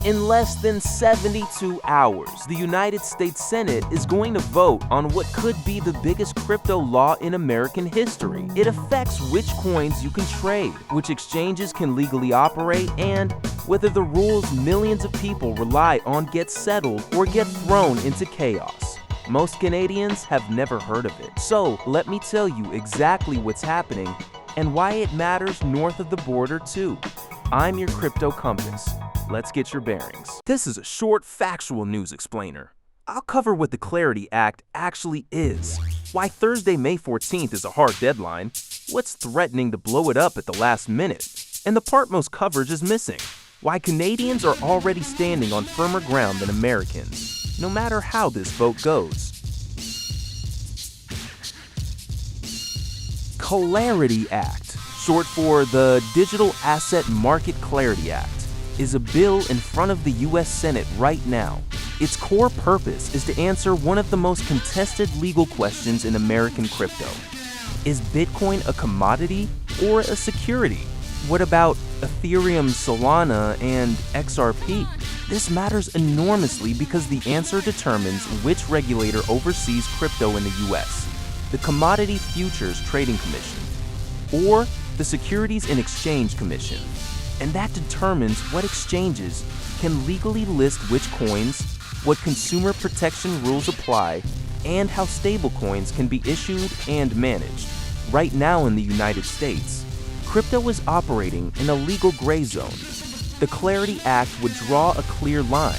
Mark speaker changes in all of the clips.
Speaker 1: In less than 72 hours, the United States Senate is going to vote on what could be the biggest crypto law in American history. It affects which coins you can trade, which exchanges can legally operate, and whether the rules millions of people rely on get settled or get thrown into chaos. Most Canadians have never heard of it. So let me tell you exactly what's happening and why it matters north of the border too. I'm your crypto compass. Let's get your bearings. This is a short factual news explainer. I'll cover what the Clarity Act actually is, why Thursday, May 14th is a hard deadline, what's threatening to blow it up at the last minute, and the part most coverage is missing, why Canadians are already standing on firmer ground than Americans, no matter how this vote goes. Clarity Act, short for the Digital Asset Market Clarity Act, is a bill in front of the U.S. Senate right now. Its core purpose is to answer one of the most contested legal questions in American crypto. Is Bitcoin a commodity or a security? What about Ethereum, Solana, and XRP? This matters enormously because the answer determines which regulator oversees crypto in the U.S. The Commodity Futures Trading Commission, or the Securities and Exchange Commission. And that determines what exchanges can legally list which coins, what consumer protection rules apply, and how stablecoins can be issued and managed. Right now in the United States, crypto is operating in a legal gray zone. The Clarity Act would draw a clear line,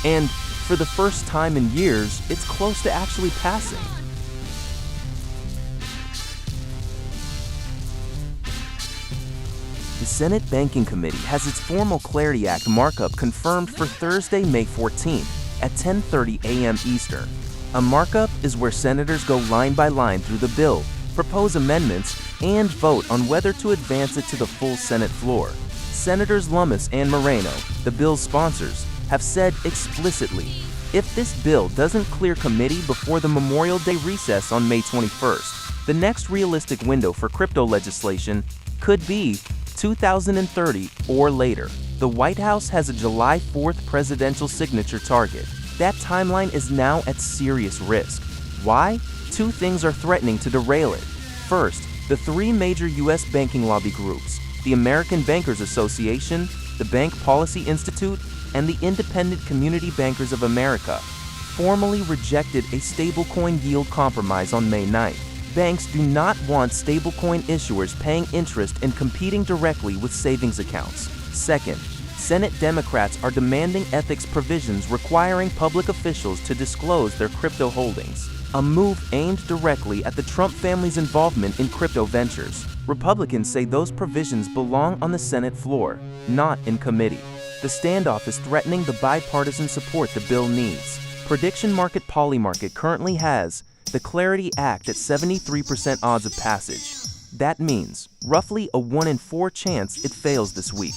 Speaker 1: and for the first time in years, it's close to actually passing. The Senate Banking Committee has its formal Clarity Act markup confirmed for Thursday, May 14th at 10:30 a.m. Eastern. A markup is where senators go line by line through the bill, propose amendments, and vote on whether to advance it to the full Senate floor. Senators Lummis and Moreno, the bill's sponsors, have said explicitly, if this bill doesn't clear committee before the Memorial Day recess on May 21st, the next realistic window for crypto legislation could be 2030 or later. The White House has a July 4th presidential signature target. That timeline is now at serious risk. Why? Two things are threatening to derail it. First, the three major U.S. banking lobby groups, the American Bankers Association, the Bank Policy Institute, and the Independent Community Bankers of America, formally rejected a stablecoin yield compromise on May 9th. Banks do not want stablecoin issuers paying interest and competing directly with savings accounts. Second, Senate Democrats are demanding ethics provisions requiring public officials to disclose their crypto holdings, a move aimed directly at the Trump family's involvement in crypto ventures. Republicans say those provisions belong on the Senate floor, not in committee. The standoff is threatening the bipartisan support the bill needs. Prediction market Polymarket currently has the Clarity Act at 73% odds of passage. That means roughly a 1 in 4 chance it fails this week.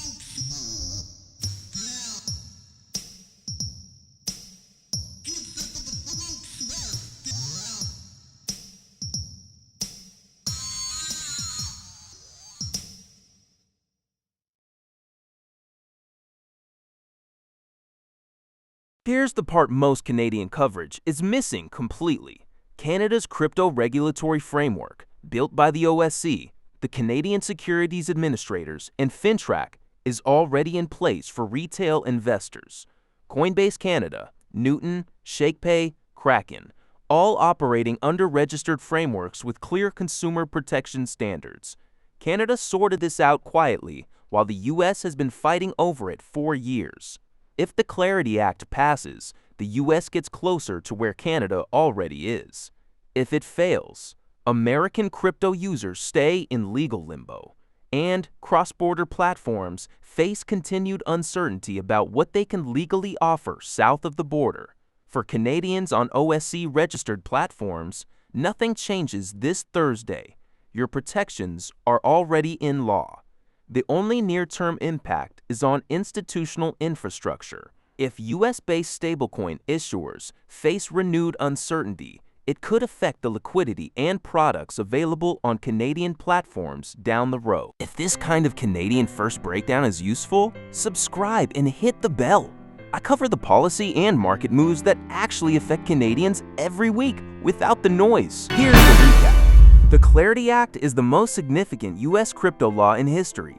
Speaker 1: Here's the part most Canadian coverage is missing completely. Canada's crypto regulatory framework, built by the OSC, the Canadian Securities Administrators, and FinTrack, is already in place for retail investors. Coinbase Canada, Newton, ShakePay, Kraken, all operating under registered frameworks with clear consumer protection standards. Canada sorted this out quietly, while the U.S. has been fighting over it for years. If the Clarity Act passes, the U.S. gets closer to where Canada already is. If it fails, American crypto users stay in legal limbo, and cross-border platforms face continued uncertainty about what they can legally offer south of the border. For Canadians on OSC-registered platforms, nothing changes this Thursday. Your protections are already in law. The only near-term impact is on institutional infrastructure. If U.S.-based stablecoin issuers face renewed uncertainty, it could affect the liquidity and products available on Canadian platforms down the road. If this kind of Canadian first breakdown is useful, subscribe and hit the bell. I cover the policy and market moves that actually affect Canadians every week without the noise. Here's the recap. The Clarity Act is the most significant U.S. crypto law in history.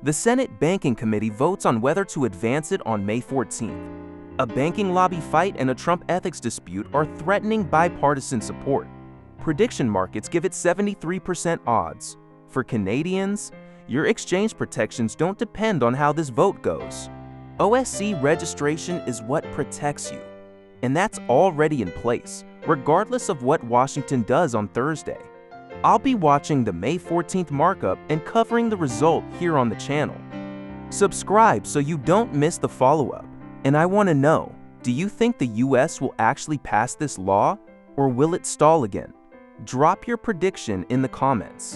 Speaker 1: The Senate Banking Committee votes on whether to advance it on May 14th. A banking lobby fight and a Trump ethics dispute are threatening bipartisan support. Prediction markets give it 73% odds. For Canadians, your exchange protections don't depend on how this vote goes. OSC registration is what protects you, and that's already in place, regardless of what Washington does on Thursday. I'll be watching the May 14th markup and covering the result here on the channel. Subscribe so you don't miss the follow-up. And I want to know, do you think the US will actually pass this law, or will it stall again? Drop your prediction in the comments.